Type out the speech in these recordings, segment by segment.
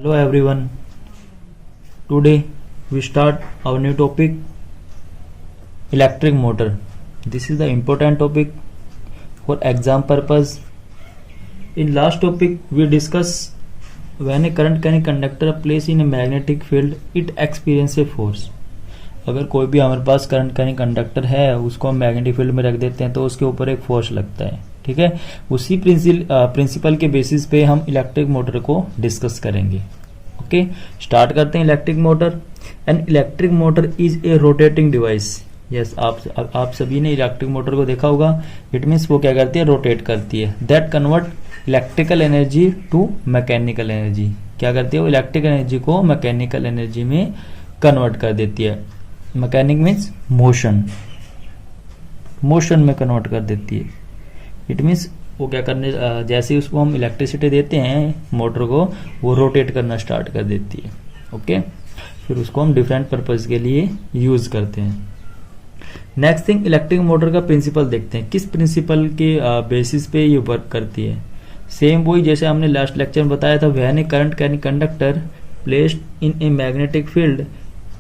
Hello everyone. Today we start our new topic, electric motor. This is the important topic for exam purpose. In last topic we discuss when a current can conductor placed in a magnetic field, it experience a force. अगर कोई भी हमारे पास current carrying conductor है उसको हम magnetic field में रख देते हैं तो उसके ऊपर एक फोर्स लगता है. ठीक है, उसी प्रिंसिपल के बेसिस पे हम इलेक्ट्रिक मोटर को डिस्कस करेंगे. ओके, स्टार्ट करते हैं. Electric motor. An electric motor is a rotating device. Yes, आप सभी ने इलेक्ट्रिक मोटर को देखा होगा. इट मीन्स वो क्या करती है, रोटेट करती है. That convert electrical energy to mechanical energy. क्या करती है वो, इलेक्ट्रिकल एनर्जी को मैकेनिकल एनर्जी में कन्वर्ट कर देती है. मैकेनिक मीन्स मोशन में कन्वर्ट कर देती है. इट मीन्स वो क्या करने, जैसे ही उसको हम इलेक्ट्रिसिटी देते हैं मोटर को, वो रोटेट करना स्टार्ट कर देती है. ओके, फिर उसको हम डिफरेंट पर्पज के लिए यूज करते हैं. नेक्स्ट थिंग, इलेक्ट्रिक मोटर का प्रिंसिपल देखते हैं. किस प्रिंसिपल के बेसिस पे ये वर्क करती है. सेम वही जैसे हमने लास्ट लेक्चर में बताया था. When A current can conductor placed in a magnetic field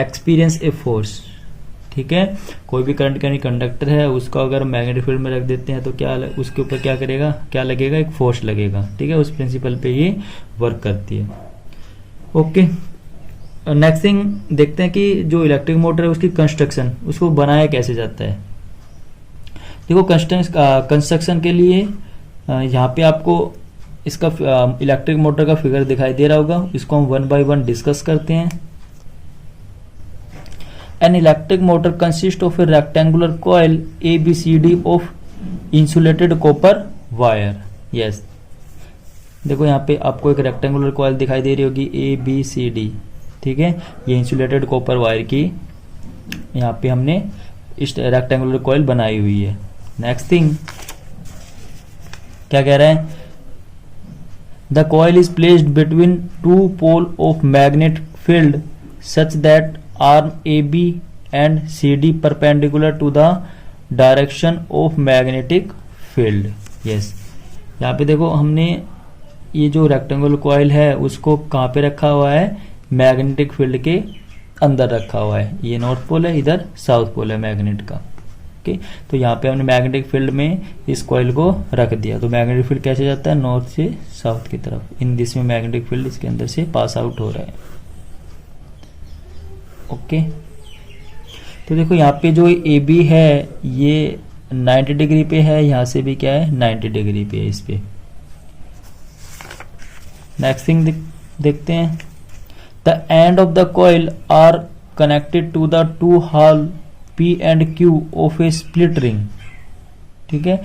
experience a force. ठीक है, कोई भी करंट कैरिंग कंडक्टर है उसको अगर मैग्नेटिक फील्ड में रख देते हैं तो क्या उसके ऊपर क्या करेगा, क्या लगेगा, एक फोर्स लगेगा. ठीक है, उस प्रिंसिपल पे ये वर्क करती है. ओके, नेक्स्ट थिंग देखते हैं कि जो इलेक्ट्रिक मोटर है उसकी कंस्ट्रक्शन, उसको बनाया कैसे जाता है. देखो, कंस्ट्रक्शन के लिए यहाँ पे आपको इसका इलेक्ट्रिक मोटर का फिगर दिखाई दे रहा होगा. इसको हम वन बाय वन डिस्कस करते हैं. An electric motor consists of a rectangular coil ABCD of insulated copper wire. Yes, देखो यहाँ पे आपको एक रेक्टेंगुलर कॉइल दिखाई दे रही होगी ABCD. ठीक है, ये इंसुलेटेड कॉपर वायर की यहाँ पे हमने इस रेक्टेंगुलर कॉइल बनाई हुई है. नेक्स्ट थिंग क्या कह रहा है, the coil is placed between two pole of magnet field such that arm AB and CD perpendicular to the direction of magnetic field. Yes, यहाँ पे देखो हमने ये जो रेक्टेंगुलर कॉइल है उसको कहाँ पे रखा हुआ है, मैग्नेटिक फील्ड के अंदर रखा हुआ है. ये नॉर्थ पोल है, इधर साउथ पोल है मैग्नेट का. ओके, तो यहाँ पे हमने मैग्नेटिक फील्ड में इस कॉइल को रख दिया. तो मैग्नेटिक फील्ड कैसे जाता है, नॉर्थ से साउथ की तरफ. इन दिस में मैग्नेटिक फील्ड इसके अंदर से पास आउट हो रहा है. ओके, तो देखो यहाँ पे जो ए बी है ये 90 डिग्री पे है, यहाँ से भी क्या है 90 डिग्री पे है इस पे. नेक्स्ट थिंग देखते हैं, the end of the coil are connected to the two whole P and Q of a split ring. ठीक है,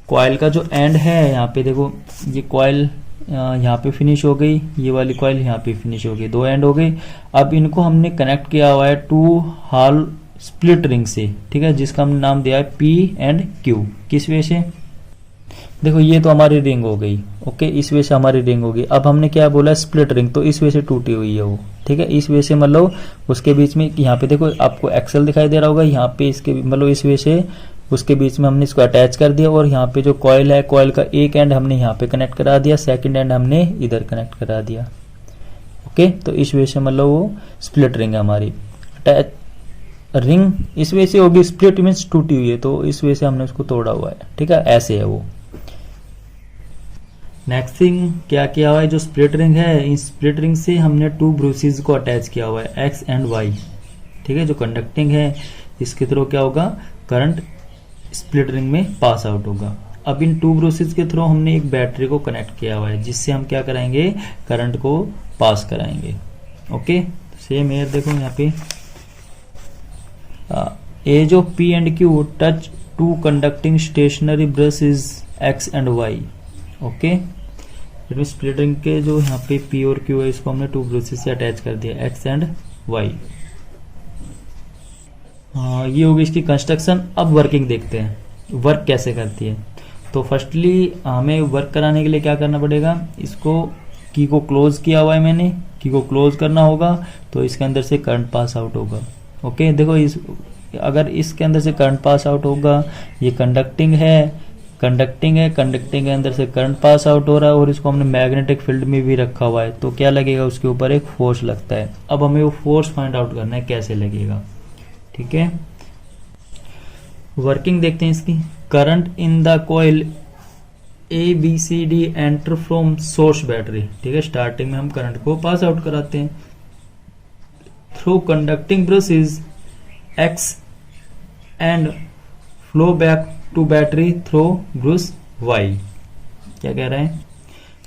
कॉइल का जो एंड है यहाँ पे देखो, ये कॉइल यहाँ पे फिनिश हो गई, ये वाली कॉइल यहाँ पे फिनिश हो गई, दो एंड हो गई. अब इनको हमने कनेक्ट किया हुआ है टू होल स्प्लिट रिंग से. ठीक है, जिसका हमने नाम दिया है पी एंड क्यू. किस वे से, देखो ये तो हमारी रिंग हो गई. ओके, इस वे से हमारी रिंग होगी. अब हमने क्या बोला, स्प्लिट रिंग, तो इस वे से टूटी हुई है वो. ठीक है, इस वे से मतलब उसके बीच में यहाँ पे देखो आपको एक्सल दिखाई दे रहा होगा, यहाँ पे इसके मतलब इस वे से उसके बीच में हमने इसको अटैच कर दिया. और यहाँ पे जो कॉइल है, कॉइल का एक एंड हमने यहाँ पे कनेक्ट करा दिया, सेकंड एंड हमने इधर कनेक्ट करा दिया. ओके, तो इस वजह से मतलब वो स्प्लिट रिंग है हमारी. अटैच रिंग इस वजह से होगी, स्प्लिट मीन्स टूटी हुई है, तो इस वजह से हमने उसको तोड़ा हुआ है. ठीक है, ऐसे है वो. नेक्स्ट थिंग क्या किया हुआ है, जो स्प्लिट रिंग है, इस स्प्लिट रिंग से हमने टू ब्रूसेस को अटैच किया हुआ है, एक्स एंड वाई. ठीक है, जो कंडक्टिंग है इसके थ्रू क्या होगा, करंट स्प्लिट रिंग में पास आउट होगा. अब इन टू ब्रूसेस के थ्रू हमने एक बैटरी को कनेक्ट किया हुआ है, जिससे हम क्या कराएंगे, करंट को पास कराएंगे. ओके, सेम एयर देखो यहाँ पे edge of P and Q touch to conducting stationary brushes X and Y. Okay, split ring के जो यहाँ पे पी और क्यू है इसको हमने टू ब्रशेस से अटैच कर दिया, एक्स एंड वाई. ये होगी इसकी कंस्ट्रक्शन. अब वर्किंग देखते हैं, वर्क कैसे करती है. तो फर्स्टली हमें वर्क कराने के लिए क्या करना पड़ेगा, इसको की को क्लोज किया हुआ है मैंने, की को क्लोज करना होगा तो इसके अंदर से करंट पास आउट होगा. ओके, देखो अगर इसके अंदर से करंट पास आउट होगा, ये कंडक्टिंग है, कंडक्टिंग है, कंडक्टिंग के अंदर से करंट पास आउट हो रहा है और इसको हमने मैग्नेटिक फील्ड में भी रखा हुआ है, तो क्या लगेगा, उसके ऊपर एक फोर्स लगता है। अब हमें वो फोर्स फाइंड आउट करना है कैसे लगेगा, ठीक है। वर्किंग देखते हैं इसकी। Current in the coil ABCD enter from source battery, ठीक है। स्टार्टिंग में हम करंट को पास आउट कराते हैं through conducting brushes X and flow back to battery through brush Y। क्या कह रहे हैं,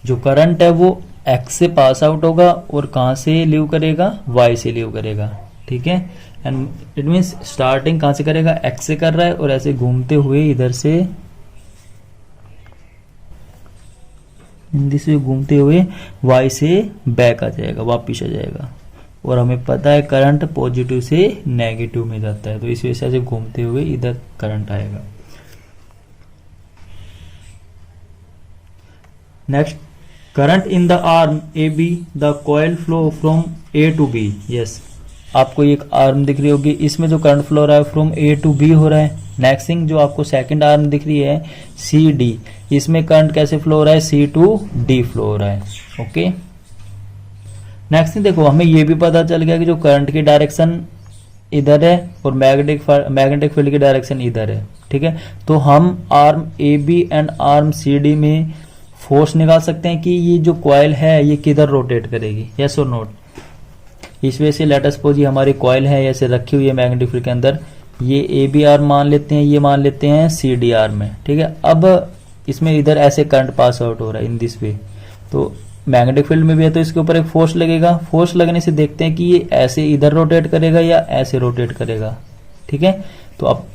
जो करंट है वो X से पास आउट होगा और कहां से लीव करेगा, Y से लीव करेगा, ठीक है। एंड इट मीन्स स्टार्टिंग कहां से करेगा, X से कर रहा है और ऐसे घूमते हुए इधर से दिस घूमते हुए Y से बैक आ जाएगा, वापिस आ जाएगा। और हमें पता है करंट पॉजिटिव से नेगेटिव में जाता है, तो इस वजह से घूमते हुए इधर करंट आएगा। Next, current in the arm AB the coil flow from A to B। Yes, आपको एक आर्म दिख रही होगी, इसमें जो करंट फ्लो रहा है फ्रॉम A टू B हो रहा है। नेक्स्ट थिंग, जो आपको सेकंड आर्म दिख रही है CD, इसमें करंट कैसे फ्लो हो रहा है, C टू D फ्लो हो रहा है, ओके। नेक्स्ट थिंग देखो, हमें ये भी पता चल गया कि जो करंट की डायरेक्शन इधर है और मैग्नेटिक फील्ड की डायरेक्शन इधर है, ठीक है। तो हम arm AB and arm CD में फोर्स निकाल सकते हैं कि ये जो कॉइल है ये किधर रोटेट करेगी, यस और नोट। इस वजह से लेट अस सपोज ये हमारी कॉइल है ऐसे रखी हुई है मैग्नेटिक फील्ड के अंदर, ये AB आर्म मान लेते हैं, ये मान लेते हैं CD आर्म में, ठीक है। अब इसमें इधर ऐसे करंट पास आउट हो रहा है इन दिस वे, तो मैग्नेटिक फील्ड में भी है तो इसके ऊपर एक फोर्स लगेगा। फोर्स लगने से देखते हैं कि ये ऐसे इधर रोटेट करेगा या ऐसे रोटेट करेगा, ठीक है। तो अब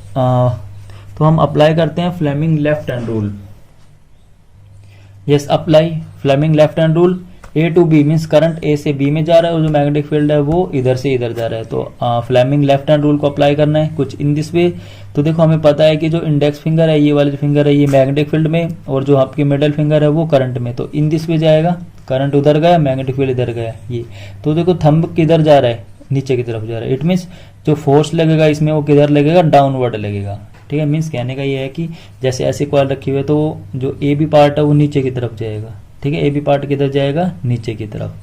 तो हम अप्लाई करते हैं Fleming left hand rule. Yes, apply Fleming left hand rule. A to B means current A से B में जा रहा है और जो मैग्नेटिक फील्ड है वो इधर से इधर जा रहा है, तो फ्लेमिंग लेफ्ट हैंड रूल को अप्लाई करना है कुछ इन दिस वे। तो देखो, हमें पता है कि जो इंडेक्स फिंगर है, ये वाले फिंगर है, ये मैग्नेटिक फील्ड में और जो आपकी मिडिल फिंगर है वो करंट में, तो इन दिस वे जाएगा, करंट उधर गया, मैग्नेटिक फील्ड इधर गया ये। तो देखो थंब किधर जा रहा है, नीचे की तरफ जा रहा है। इट मीन्स जो फोर्स लगेगा इसमें वो किधर लगेगा, डाउनवर्ड लगेगा, ठीक है। मीन्स कहने का ये है कि जैसे ऐसे कॉइल रखी हुई है तो जो AB पार्ट है वो नीचे की तरफ जाएगा, ठीक है। AB पार्ट किधर जाएगा, नीचे की तरफ।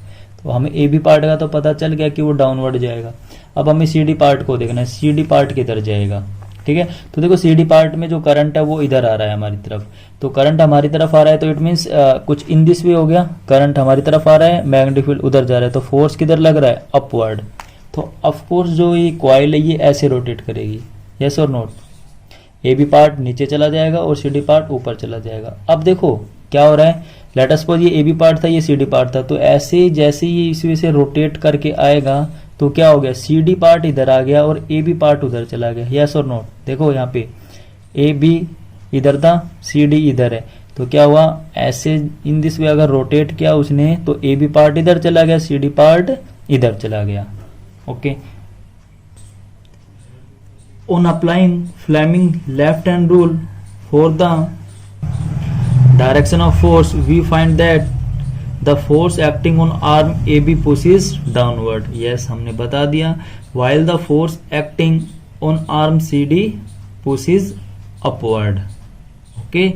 तो हमें AB पार्ट का तो पता चल गया कि वो डाउनवर्ड जाएगा। अब हमें CD पार्ट को देखना है, CD पार्ट किधर जाएगा, ठीक है। तो देखो CD पार्ट में जो करंट है वो इधर आ रहा है हमारी तरफ, तो करंट हमारी तरफ आ रहा है, तो इट मीन्स कुछ इन दिस वे हो गया, करंट हमारी तरफ आ रहा है, मैग्नेटिक फील्ड उधर जा रहा है, तो फोर्स किधर लग रहा है, अपवर्ड। तो ऑफकोर्स जो ये कॉइल है ये ऐसे रोटेट करेगी, यस और नोट। AB पार्ट नीचे चला जाएगा और CD पार्ट ऊपर चला जाएगा। अब देखो क्या हो रहा है, लेट अस सपोज ये AB पार्ट था, ये CD पार्ट था, तो ऐसे जैसे ये इस वजह से रोटेट करके आएगा तो क्या हो गया, CD पार्ट इधर आ गया और AB पार्ट उधर चला गया, यस और नोट। देखो यहाँ पे AB इधर था, CD इधर है, तो क्या हुआ, ऐसे इन दिस वे अगर रोटेट किया उसने तो AB पार्ट इधर चला गया, CD पार्ट इधर चला गया, okay. On applying Fleming left hand rule for the direction of force, we find that the force acting on arm AB pushes downward. Yes, हमने बता दिया, while the force acting on arm CD pushes upward. Okay,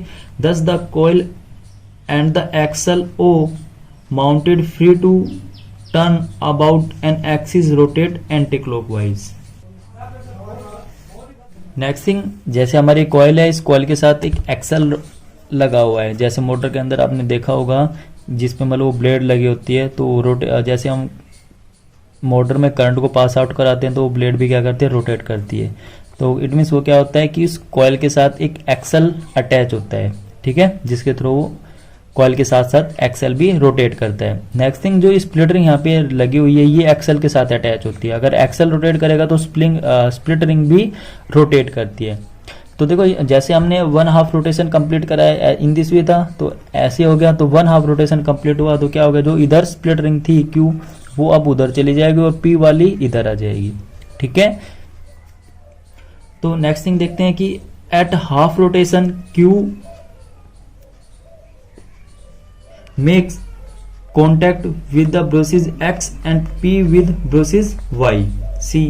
thus the coil and the axle O mounted free to turn about an axis rotate anti-clockwise. Next thing, जैसे हमारी coil है, इस coil के साथ एक एक्सल लगा हुआ है, जैसे मोटर के अंदर आपने देखा होगा जिसपे मतलब वो ब्लेड लगी होती है, तो जैसे हम मोटर में करंट को पास आउट कराते हैं तो वो ब्लेड भी क्या करती है, रोटेट करती है। तो इट मीन्स वो क्या होता है कि इस कॉइल के साथ एक एक्सल अटैच होता है, ठीक है, जिसके थ्रू वो कॉइल के साथ साथ एक्सल भी रोटेट करता है। नेक्स्ट थिंग, जो स्प्लिट रिंग यहाँ पे लगी हुई है ये एक्सल के साथ अटैच होती है। अगर एक्सल रोटेट करेगा तो स्प्लिट रिंग भी रोटेट करती है। तो देखो जैसे हमने 1/2 रोटेशन कंप्लीट करा है, इन दिस वे था तो ऐसे हो गया, तो 1/2 रोटेशन कंप्लीट हुआ तो क्या हो गया, जो इधर स्प्लिट रिंग थी Q वो अब उधर चली जाएगी और P वाली इधर आ जाएगी, ठीक है। तो नेक्स्ट थिंग देखते हैं कि at half rotation Q makes contact with the brushes X and P with brushes Y. C.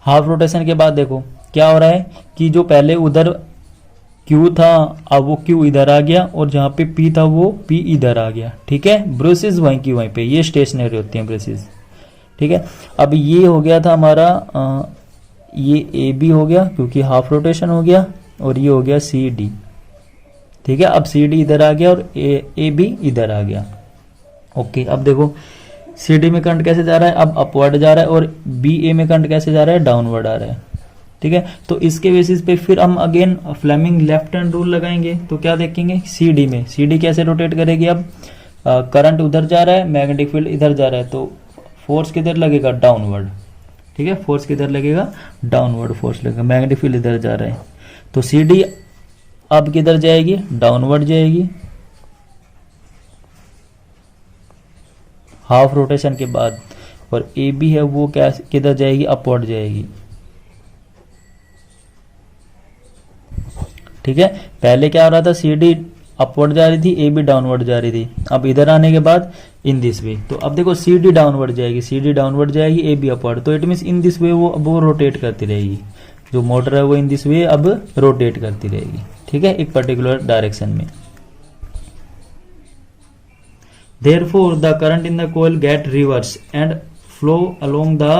Half rotation के बाद देखो क्या हो रहा है कि जो पहले उधर Q था अब वो Q इधर आ गया, और जहाँ पे P था वो P इधर आ गया। ठीक है, ब्रेसेस वहीं की वहीं पे, ये स्टेशनरी होती हैं ब्रेसेस। ठीक है, अब ये हो गया था हमारा ये AB हो गया क्योंकि हाफ रोटेशन हो गया, और ये हो गया CD। ठीक है, अब CD इधर आ गया और AB इधर आ गया। ओके, अब देखो CD में करंट कैसे जा रहा है, अब अपवर्ड जा रहा है, और BA में करंट कैसे जा रहा है, डाउनवर्ड आ रहा है। ठीक है, तो इसके बेसिस पे फिर हम again Fleming left hand rule लगाएंगे। तो क्या देखेंगे, CD में CD कैसे रोटेट करेगी, अब करंट उधर जा रहा है, मैग्नेटिक फील्ड इधर जा रहा है, तो फोर्स किधर लगेगा, डाउनवर्ड। ठीक है, फोर्स किधर लगेगा, डाउनवर्ड फोर्स लगेगा, मैग्नेटिक फील्ड इधर जा रहा है, तो CD अब किधर जाएगी, डाउनवर्ड जाएगी हाफ रोटेशन के बाद, और AB है वो क्या किधर जाएगी, अपवर्ड जाएगी। ठीक है, पहले क्या हो रहा था, CD अपवर्ड जा रही थी, AB डाउनवर्ड जा रही थी, अब इधर आने के बाद इन दिस वे, तो अब देखो CD डाउनवर्ड जाएगी, CD डाउनवर्ड जाएगी, AB अपवर्ड, तो it means in this way वो रोटेट करती रहेगी, जो मोटर है वो इन दिस वे अब रोटेट करती रहेगी। ठीक है, एक पर्टिकुलर डायरेक्शन में। Therefore, the current in the coil get reverse and flow along the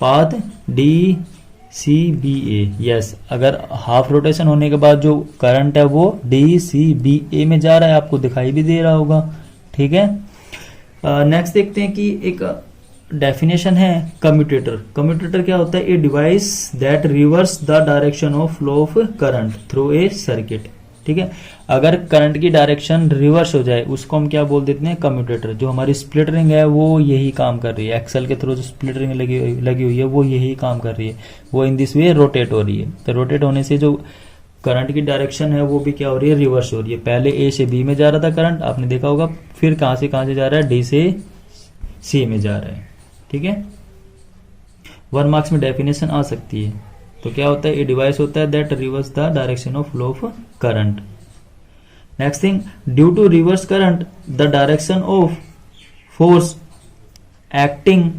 path DCBA. Yes, अगर हाफ रोटेशन होने के बाद जो करंट है वो DCBA में जा रहा है, आपको दिखाई भी दे रहा होगा। ठीक है, नेक्स्ट देखते हैं कि एक डेफिनेशन है कम्यूटेटर। कम्यूटेटर क्या होता है, a device that reverse the direction of flow of current through a circuit. ठीक है, अगर करंट की डायरेक्शन रिवर्स हो जाए उसको हम क्या बोल देते हैं, कम्यूटेटर। जो हमारी स्प्लिट रिंग है वो यही काम कर रही है, एक्सल के थ्रू जो स्प्लिट रिंग लगी हुई है वो यही काम कर रही है, वो इन दिस वे रोटेट हो रही है। तो रोटेट होने से जो करंट की डायरेक्शन है वो भी क्या हो रही है, रिवर्स हो रही है। पहले A से B में जा रहा था करंट, आपने देखा होगा, फिर कहां से जा रहा है, D से C में जा रहा है। ठीक है, 1 मार्क्स में डेफिनेशन आ सकती है। तो क्या होता है, ए डिवाइस होता है that reverse the direction of flow of current. Next thing, due to reverse current the direction of force acting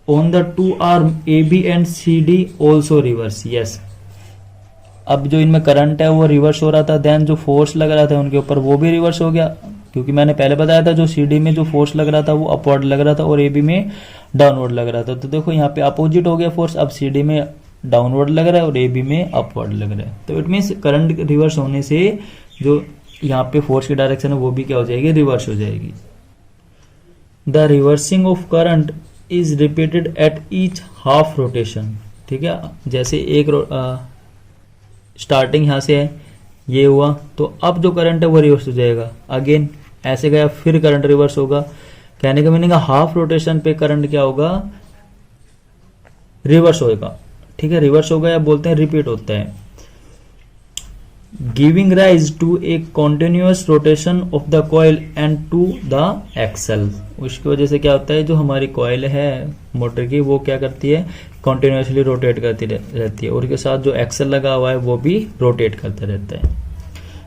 on the two arm AB and CD also reverse. Yes, अब जो इनमें करंट है वो reverse हो रहा था, then जो force लग रहा था उनके ऊपर वो भी रिवर्स हो गया, क्योंकि मैंने पहले बताया था जो CD में जो फोर्स लग रहा था वो अपवर्ड लग रहा था और AB में डाउनवर्ड लग रहा था। तो देखो यहाँ पे अपोजिट हो गया फोर्स, अब CD में डाउनवर्ड लग रहा है और AB में अपवर्ड लग रहा है। तो इट मीन्स करंट रिवर्स होने से जो यहाँ पे फोर्स की डायरेक्शन है वो भी क्या हो जाएगी, रिवर्स हो जाएगी। The reversing of current is repeated at each half rotation. ठीक है, जैसे एक स्टार्टिंग यहाँ से है, ये हुआ, तो अब जो करंट है वो रिवर्स हो जाएगा, अगेन ऐसे गया, फिर करंट रिवर्स होगा। कहने का मीनिंग हाफ रोटेशन पे करंट क्या होगा, रिवर्स होगा। ठीक है, रिवर्स हो गया, बोलते हैं रिपीट होता है। Giving rise to a continuous rotation of the coil and to the axle. उसकी वजह से क्या होता है, जो हमारी कॉइल है मोटर की वो क्या करती है, कॉन्टिन्यूअसली रोटेट करती रहती है, और उसके साथ जो एक्सल लगा हुआ है वो भी रोटेट करता रहता है।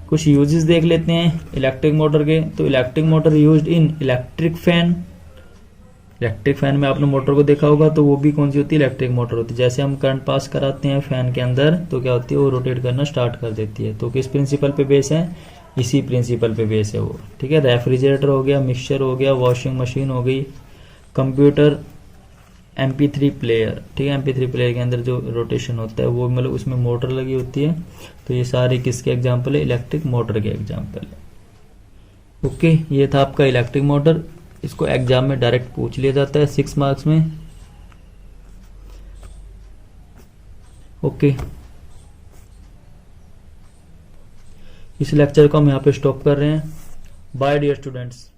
कुछ यूजेस देख लेते हैं इलेक्ट्रिक मोटर के। तो electric motor used in electric fan. Electric fan में आपने मोटर को देखा होगा, तो वो भी कौन सी होती है, इलेक्ट्रिक मोटर होती है। जैसे हम करंट पास कराते हैं फैन के अंदर तो क्या होती है, वो रोटेट करना स्टार्ट कर देती है। तो किस प्रिंसिपल पे बेस है, इसी प्रिंसिपल पे बेस है वो। ठीक है, रेफ्रिजरेटर हो गया, मिक्सचर हो गया, वॉशिंग मशीन हो गई, कंप्यूटर, MP3 प्लेयर। ठीक है, MP3 प्लेयर के अंदर जो रोटेशन होता है वो मतलब उसमें मोटर लगी होती है। तो ये सारे किसके एग्जाम्पल है, इलेक्ट्रिक मोटर के एग्जाम्पल है। ओके, ये था आपका इलेक्ट्रिक मोटर। इसको एग्जाम में डायरेक्ट पूछ लिया जाता है 6 मार्क्स में। ओके, इस लेक्चर को हम यहाँ पे स्टॉप कर रहे हैं। Bye dear students.